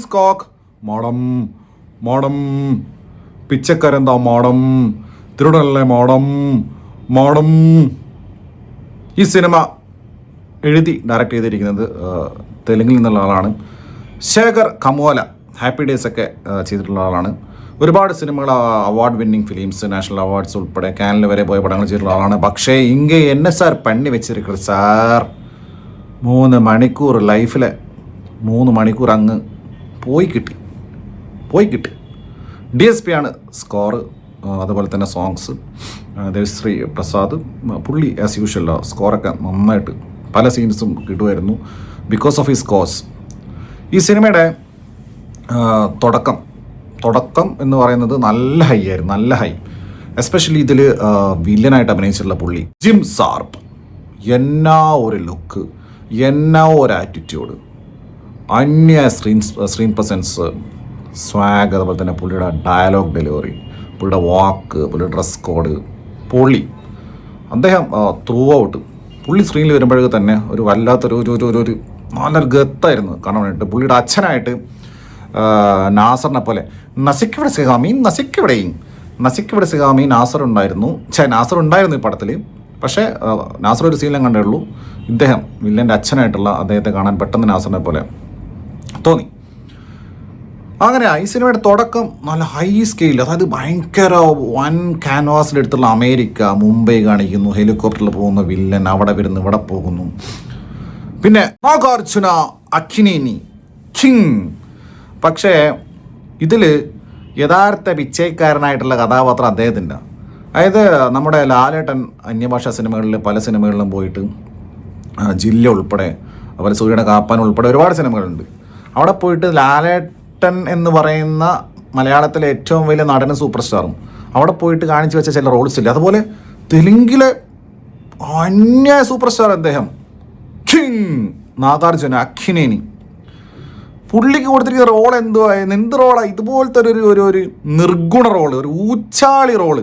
സ്കോക്ക് മോഡം മോഡം പിച്ചക്കാരെന്താ മോഡം തിരുടല്ലേ മോഡം മോഡം. ഈ സിനിമ എഴുതി ഡയറക്റ്റ് ചെയ്തിരിക്കുന്നത് തെലുങ്കിൽ നിന്നുള്ള ആളാണ് ശേഖർ കമോല. ഹാപ്പി ഡേയ്സ് ഒക്കെ ചെയ്തിട്ടുള്ള ആളാണ്. ഒരുപാട് സിനിമകൾ award winning films national awards ഉൾപ്പെടെ കാനൽ വരെ പോയ പടങ്ങൾ ചെയ്തിട്ടുള്ള ആളാണ്. പക്ഷേ ഇங்கே என்ன സാർ പണി വെച്ചിരിക്കുന്നത് സാർ? 3 മണിക്കൂർ ലൈഫിലെ 3 മണിക്കൂർ അങ്ങ് പോയി കിട്ടി. DSP ആണ് സ്കോറ്, അതുപോലെ തന്നെ സോങ്സ് ദേവശ്രീ പ്രസാദ്. പുള്ളി ആസ് യൂഷ്വൽ സ്കോറൊക്കെ നന്നായിട്ട് പല സീൻസും കിട്ടുമായിരുന്നു ബിക്കോസ് ഓഫ് ഹിസ് കോസ്. ഈ സിനിമയുടെ തുടക്കം എന്ന് പറയുന്നത് നല്ല ഹൈ ആയിരുന്നു, നല്ല ഹൈ. എസ്പെഷ്യലി ഇതിൽ വില്ലനായിട്ട് അഭിനയിച്ചിട്ടുള്ള പുള്ളി ജിം സാർപ്പ്. എന്നാ ഒരു ലുക്ക്, എന്നാ ഒരു ആറ്റിറ്റ്യൂഡ്, അന്യ സ്ക്രീൻ പ്രസൻസ്, സ്വാഗ്, അതുപോലെ തന്നെ പുള്ളിയുടെ ഡയലോഗ് ഡെലിവറി, പുള്ളിയുടെ വാക്ക്, പുള്ളിയുടെ ഡ്രസ് കോഡ്, പൊളി. അദ്ദേഹം ത്രൂ ഔട്ട് പുള്ളി സ്ക്രീനിൽ വരുമ്പോഴേക്ക് തന്നെ ഒരു വല്ലാത്തൊരു ഒരു നല്ലൊരു ഗത്തായിരുന്നു കാണാൻ വേണ്ടിയിട്ട്. പുള്ളിയുടെ അച്ഛനായിട്ട് നാസറിനെ പോലെ നസിക്കിവിടെ സിഗാമി നാസർ ഉണ്ടായിരുന്നു. നാസർ ഉണ്ടായിരുന്നു ഈ പടത്തിൽ. പക്ഷേ നാസർ ഒരു സീനിലും കണ്ടേ ഉള്ളൂ. ഇദ്ദേഹം വില്ലൻ്റെ അച്ഛനായിട്ടുള്ള അദ്ദേഹത്തെ കാണാൻ പെട്ടെന്ന് നാസറിനെ പോലെ തോന്നി. അങ്ങനെ ഈ സിനിമയുടെ തുടക്കം നല്ല ഹൈ സ്കെയിൽ, അതായത് ഭയങ്കര വൻ ക്യാൻവാസിലെടുത്തുള്ള അമേരിക്ക, മുംബൈ കാണിക്കുന്നു, ഹെലികോപ്റ്ററിൽ പോകുന്ന വില്ലൻ അവിടെ വരുന്നു, ഇവിടെ പോകുന്നു. പിന്നെ നാഗാർജുന അക്കിനേനി കിങ്. പക്ഷേ ഇതിൽ യഥാർത്ഥ പിച്ചൈക്കാരനായിട്ടുള്ള കഥാപാത്രം അദ്ദേഹത്തിൻ്റെ. അതായത് നമ്മുടെ ലാലേട്ടൻ അന്യഭാഷാ സിനിമകളിൽ പല സിനിമകളിലും പോയിട്ട് ജില്ല ഉൾപ്പെടെ അതുപോലെ സൂര്യയുടെ കാപ്പാൻ ഉൾപ്പെടെ ഒരുപാട് സിനിമകളുണ്ട്. അവിടെ പോയിട്ട് ലാലേട്ടൻ എന്ന് പറയുന്ന മലയാളത്തിലെ ഏറ്റവും വലിയ നടനും സൂപ്പർ സ്റ്റാറും അവിടെ പോയിട്ട് കാണിച്ചു വെച്ച ചില റോൾസ് ഇല്ല. അതുപോലെ തെലുങ്കിലെ അന്യ സൂപ്പർ സ്റ്റാർ അദ്ദേഹം കിങ് നാഗാർജുന അക്കിനേനി. പുള്ളിക്ക് കൊടുത്തിരിക്കുന്ന റോൾ എന്ത് റോളാണ്? ഇതുപോലത്തെ ഒരു നിർഗുണ റോള്, ഒരു ഊച്ചാളി റോള്.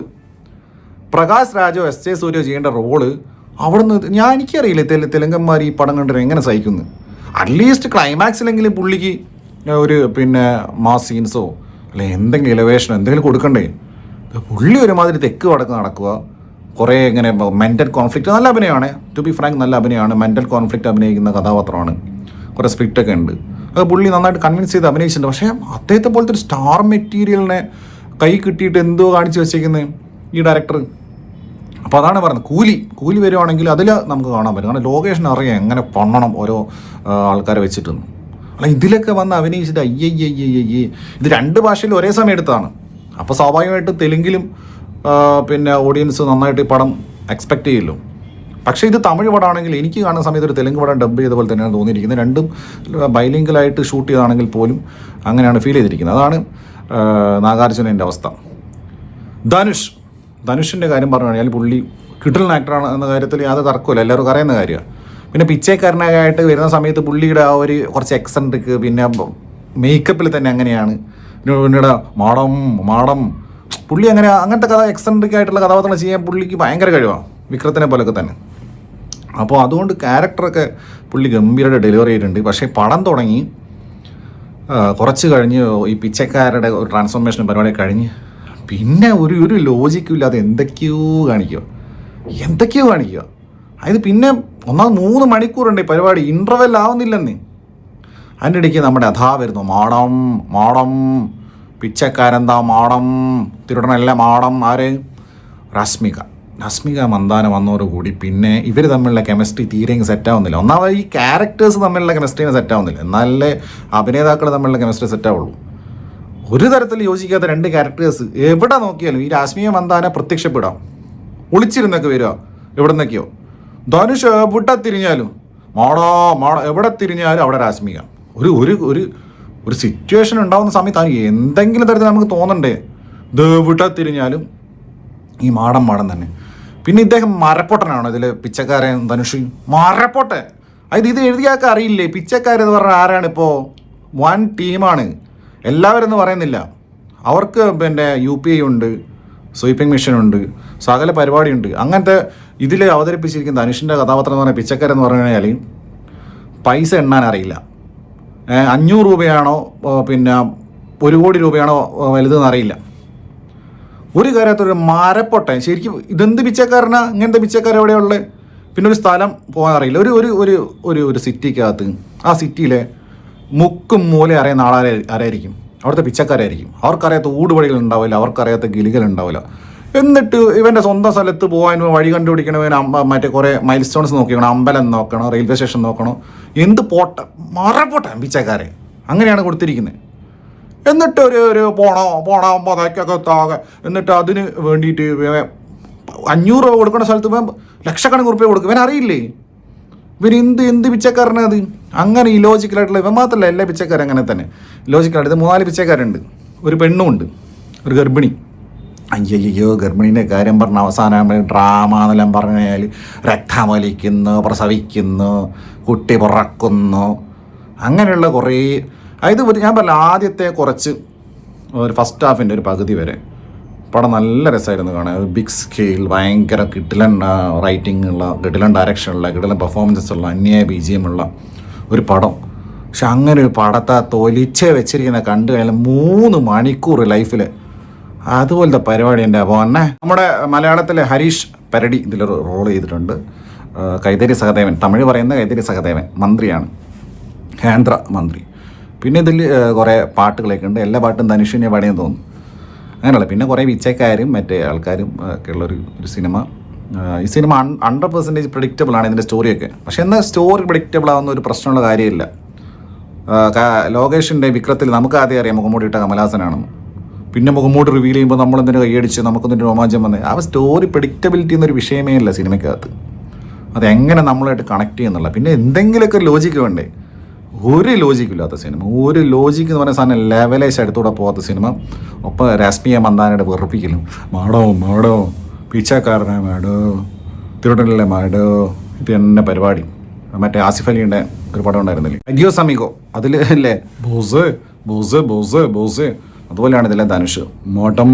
പ്രകാശ് രാജോ SJ സൂര്യ ചെയ്യേണ്ട റോള് അവിടുന്ന് എനിക്കറിയില്ല തെലുങ്കന്മാർ ഈ പടം കണ്ടിട്ട് എങ്ങനെ സഹിക്കുന്നു. അറ്റ്ലീസ്റ്റ് ക്ലൈമാക്സിലെങ്കിലും പുള്ളിക്ക് ഒരു മാസ് സീൻസോ അല്ലെ എന്തെങ്കിലും എലവേഷനോ എന്തെങ്കിലും കൊടുക്കണ്ടേ? പുള്ളി ഒരുമാതിരി തെക്ക് വടക്ക് നടക്കുക, കുറേ ഇങ്ങനെ മെൻ്റൽ കോൺഫ്ലിക്റ്റ്. നല്ല അഭിനയമാണ്, ടു ബി ഫ്രാങ്ക്, നല്ല അഭിനയമാണ്. മെൻ്റൽ കോൺഫ്ലിക്റ്റ് അഭിനയിക്കുന്ന കഥാപാത്രമാണ്. കുറേ സ്ക്രിപ്റ്റൊക്കെ ഉണ്ട്. അത് പുള്ളി നന്നായിട്ട് കൺവിൻസ് ചെയ്ത് അഭിനയിച്ചിട്ടുണ്ട്. പക്ഷേ അദ്ദേഹത്തെ പോലത്തെ ഒരു സ്റ്റാർ മെറ്റീരിയലിനെ കൈ കിട്ടിയിട്ട് എന്തോ കാണിച്ച് വെച്ചേക്കുന്നത് ഈ ഡയറക്ടർ. അപ്പോൾ അതാണ് പറയുന്നത്, കൂലി വരുവാണെങ്കിൽ അതിൽ നമുക്ക് കാണാൻ പറ്റും. കാരണം ലൊക്കേഷൻ അറിയാം എങ്ങനെ പണ്ണണം ഓരോ ആൾക്കാരെ വെച്ചിട്ടൊന്നും. അല്ല ഇതിലൊക്കെ വന്ന് അഭിനയിച്ചിട്ട് അയ്യയ്യയ്യയ്യേ. ഇത് 2 ഭാഷയിൽ ഒരേ സമയം എടുത്താണ്. അപ്പോൾ സ്വാഭാവികമായിട്ട് തെലുങ്കിലും ഓഡിയൻസ് നന്നായിട്ട് ഈ പടം എക്സ്പെക്റ്റ് ചെയ്യല്ലോ. പക്ഷേ ഇത് തമിഴ് പടമാണെങ്കിൽ എനിക്ക് കാണുന്ന സമയത്ത് ഒരു തെലുങ്ക് പടം ഡബ് ചെയ്ത പോലെ തന്നെയാണ് തോന്നിയിരിക്കുന്നത്. രണ്ടും ബൈലിംഗലായിട്ട് ഷൂട്ട് ചെയ്താണെങ്കിൽ പോലും അങ്ങനെയാണ് ഫീൽ ചെയ്തിരിക്കുന്നത്. അതാണ് നാഗാർജുനൻ്റെ അവസ്ഥ. ധനുഷിൻ്റെ കാര്യം പറഞ്ഞു കഴിഞ്ഞാൽ പുള്ളി കിടിലൻ ആക്ടറാണ് എന്ന കാര്യത്തിൽ യാതൊരു തർക്കമില്ല, എല്ലാവർക്കും അറിയുന്ന കാര്യമാണ്. പിന്നെ പിച്ചൈക്കാരനായിട്ട് വരുന്ന സമയത്ത് പുള്ളിയുടെ ആ ഒരു കുറച്ച് എക്സെൻട്രിക്ക്, പിന്നെ മേക്കപ്പിൽ തന്നെ അങ്ങനെയാണ്. പിന്നീട് മാടം പുള്ളി അങ്ങനത്തെ എക്സെൻട്രിക് ആയിട്ടുള്ള കഥാപാത്രങ്ങൾ ചെയ്യാൻ പുള്ളിക്ക് ഭയങ്കര കഴിവാണ്, വിക്രത്തിനെ പോലൊക്കെ തന്നെ. അപ്പോൾ അതുകൊണ്ട് ക്യാരക്ടറൊക്കെ പുള്ളി ഗംഭീരമായിട്ട് ഡെലിവറി ചെയ്തിട്ടുണ്ട്. പക്ഷേ പടം തുടങ്ങി കുറച്ച് കഴിഞ്ഞ് ഈ പിച്ചക്കാരുടെ ഒരു ട്രാൻസ്ഫോർമേഷൻ പരിപാടി കഴിഞ്ഞ് പിന്നെ ഒരു ലോജിക്കും ഇല്ലാതെ എന്തൊക്കെയോ കാണിക്കുക. അതായത് പിന്നെ 3 മണിക്കൂറുണ്ട് ഈ പരിപാടി, ഇൻ്റർവെൽ ആവുന്നില്ലെന്നേ. അതിൻ്റെ ഇടയ്ക്ക് നമ്മുടെ അഥാ വരുന്നു, മാടം പിച്ചക്കാരെന്താ മാടം തിരുടനല്ല മാടം. ആര്? രശ്മിക മന്ദാന വന്നതോടുകൂടി പിന്നെ ഇവർ തമ്മിലുള്ള കെമിസ്ട്രി തീരെ സെറ്റാവുന്നില്ല. ഒന്നാമത് ഈ ക്യാരക്ടേഴ്സ് തമ്മിലുള്ള കെമിസ്ട്രീനെ സെറ്റാവുന്നില്ല, എന്നാലേ അഭിനേതാക്കൾ തമ്മിലുള്ള കെമിസ്ട്രി സെറ്റാവുള്ളൂ. ഒരു തരത്തിൽ യോജിക്കാത്ത 2 ക്യാരക്ടേഴ്സ് എവിടെ നോക്കിയാലും. ഈ രശ്മിക മന്ദാന പ്രത്യക്ഷപ്പെടാം, ഒളിച്ചിരുന്നൊക്കെ വരിക എവിടെ നിന്നൊക്കെയോ. ധനുഷ് എവിടെ തിരിഞ്ഞാലും എവിടെ തിരിഞ്ഞാലും അവിടെ രശ്മിക. ഒരു സിറ്റുവേഷൻ ഉണ്ടാകുന്ന സമയത്ത് എന്തെങ്കിലും തരത്തിൽ നമുക്ക് തോന്നണ്ടേ, ഇത് എവിടെ തിരിഞ്ഞാലും ഈ മാടം തന്നെ. പിന്നെ ഇദ്ദേഹം മരപ്പൊട്ടനാണ് ഇതിൽ പിച്ചക്കാരൻ ധനുഷ്. മരപ്പൊട്ടൻ. അതായത് ഇത് എഴുതിയാൾക്ക് അറിയില്ലേ പിച്ചക്കാരെന്ന് പറഞ്ഞാൽ ആരാണിപ്പോൾ? 1 ടീമാണ്. എല്ലാവരും എന്ന് പറയുന്നില്ല. അവർക്ക് UPI ഉണ്ട്, സ്വീപ്പിംഗ് മെഷീനുണ്ട്, സകല പരിപാടിയുണ്ട്. അങ്ങനത്തെ ഇതിൽ അവതരിപ്പിച്ചിരിക്കുന്ന ധനുഷിൻ്റെ കഥാപാത്രം എന്ന് പറഞ്ഞാൽ പിച്ചക്കാരെന്ന് പറഞ്ഞു കഴിഞ്ഞാൽ പൈസ എണ്ണാൻ അറിയില്ല. 500 രൂപയാണോ പിന്നെ 1 കോടി രൂപയാണോ വലുതെന്ന് അറിയില്ല. ഒരു കാര്യത്തൊരു മരപ്പൊട്ടൻ ശരിക്കും ഇതെന്ത് പിച്ചക്കാരനാ, ഇങ്ങനത്തെ പിച്ചക്കാർ എവിടെയുള്ളത്? പിന്നെ ഒരു സ്ഥലം പോകാൻ അറിയില്ല. ഒരു സിറ്റിക്കകത്ത് ആ സിറ്റിയിലെ മുക്കും മൂലം അറിയുന്ന ആരായിരിക്കും? അവിടുത്തെ പിച്ചക്കാരായിരിക്കും. അവർക്കറിയാത്ത ഊടുവഴികൾ ഉണ്ടാവില്ല, അവർക്കറിയാത്ത ഗിലികൾ ഉണ്ടാവില്ല. എന്നിട്ട് ഇവൻ്റെ സ്വന്തം സ്ഥലത്ത് പോകാൻ വഴി കണ്ടുപിടിക്കണവന് മറ്റേ കുറേ മൈൽ സ്റ്റോൺസ് നോക്കിക്കണം, അമ്പലം നോക്കണം, റെയിൽവേ സ്റ്റേഷൻ നോക്കണം. എന്ത് മരപ്പൊട്ടൻ പിച്ചക്കാരെ അങ്ങനെയാണ് കൊടുത്തിരിക്കുന്നത്. എന്നിട്ട് ഒരു പോണോ പതയ്ക്കൊക്കെ താകെ, എന്നിട്ട് അതിന് വേണ്ടിയിട്ട് 500 രൂപ കൊടുക്കുന്ന സ്ഥലത്ത് ഇവൻ ലക്ഷക്കണക്കിന് ഉറുപ്പിക കൊടുക്കും. ഇവൻ അറിയില്ലേ ഇവൻ എന്ത് പിച്ചക്കാരനത്? അങ്ങനെ ഈ ലോജിക്കലായിട്ടുള്ള ഇവൻ മാത്രമല്ല, എല്ലാ പിച്ചക്കാരും അങ്ങനെ തന്നെ ലോജിക്കലായിട്ട്. 3-4 പിച്ചക്കാരുണ്ട്. ഒരു പെണ്ണുമുണ്ട്, ഒരു ഗർഭിണി. അയ്യോ ഗർഭിണീൻ്റെ കാര്യം പറഞ്ഞ അവസാനം ഡ്രാമ എന്നെല്ലാം പറഞ്ഞാൽ രക്തം വലിക്കുന്നു, പ്രസവിക്കുന്നു, കുട്ടി പിറക്കുന്നു, അങ്ങനെയുള്ള കുറേ. അതായത് ഞാൻ പറഞ്ഞ ആദ്യത്തെ കുറച്ച് ഒരു ഫസ്റ്റ് ഹാഫിൻ്റെ ഒരു പകുതി വരെ പടം നല്ല രസമായിരുന്നു കാണാൻ. ബിഗ് സ്കെയിൽ, ഭയങ്കര കിടിലൻ റൈറ്റിംഗ് ഉള്ള, കിടിലൻ ഡയറക്ഷനുള്ള, കിടിലൻ പെർഫോമൻസസ് ഉള്ള, അന്യായ BGM ഉള്ള ഒരു പടം. പക്ഷെ അങ്ങനെ ഒരു പടത്തെ തൊലിച്ച് വെച്ചിരിക്കുന്ന കണ്ടു കഴിഞ്ഞാൽ 3 മണിക്കൂർ ലൈഫിൽ അതുപോലത്തെ പരിപാടി എൻ്റെ അപ്പോൾ തന്നെ. നമ്മുടെ മലയാളത്തിലെ ഹരീഷ് പരടി ഇതിൽ റോൾ ചെയ്തിട്ടുണ്ട്. കൈതരി സഹദേവൻ, തമിഴ് പറയുന്ന കൈതരി സഹദേവൻ മന്ത്രിയാണ്, കേന്ദ്ര മന്ത്രി. പിന്നെ ഇതിൽ കുറേ പാട്ടുകളൊക്കെ ഉണ്ട്. എല്ലാ പാട്ടും ധനുഷിനെ പാടിയെന്ന് തോന്നുന്നു. അങ്ങനെയുള്ള പിന്നെ കുറേ പിച്ചക്കാരും മറ്റേ ആൾക്കാരും ഒക്കെ ഉള്ളൊരു സിനിമ. ഈ സിനിമ 100% പ്രെഡിക്റ്റബിൾ ആണ് ഇതിൻ്റെ സ്റ്റോറിയൊക്കെ. പക്ഷെ എന്നാൽ സ്റ്റോറി പ്രെഡിക്റ്റബിൾ ആവുന്ന ഒരു പ്രശ്നമുള്ള കാര്യമില്ല. ലോകേഷിൻ്റെ വിക്രത്തിൽ നമുക്ക് ആദ്യം അറിയാം മുഖംമൂടിയിട്ട കമലഹാസനാണെന്ന്. പിന്നെ മുഖംമൂടി റിവീൽ ചെയ്യുമ്പോൾ നമ്മളെന്തിനു കൈയടിച്ച് നമുക്കെന്തിനു രോമാഞ്ചം വന്ന്. ആ സ്റ്റോറി പ്രെഡിക്റ്റബിലിറ്റി എന്നൊരു വിഷയമേ ഇല്ല സിനിമയ്ക്കകത്ത്. അതെങ്ങനെ നമ്മളായിട്ട് കണക്ട് ചെയ്യുന്നുള്ള. പിന്നെ എന്തെങ്കിലുമൊക്കെ ലോജിക്ക് വേണ്ടേ? ഒരു ലോജിക്കില്ലാത്ത സിനിമ, ഒരു ലോജിക്ക് എന്ന് പറയുന്ന സാധനം ലെവലേശ് അടുത്തൂടെ പോകാത്ത സിനിമ. ഒപ്പം രാഷ്ട്രീയ മന്ദാനയുടെ വെറുപ്പിക്കലും, മാടോ പിച്ചക്കാരനെ മാടോ, തിരുവനന്തപുരത്തിലെ മാടോ, ഇത് തന്നെ പരിപാടി. മറ്റേ ആസിഫ് അലിയുടെ ഒരു പടം ഉണ്ടായിരുന്നില്ലേ, അഡിയോസ് അമിഗോ, അതിൽ അല്ലേ ബോസ് അതുപോലെയാണ് ഇതിലെ ധനുഷ് മോട്ടം.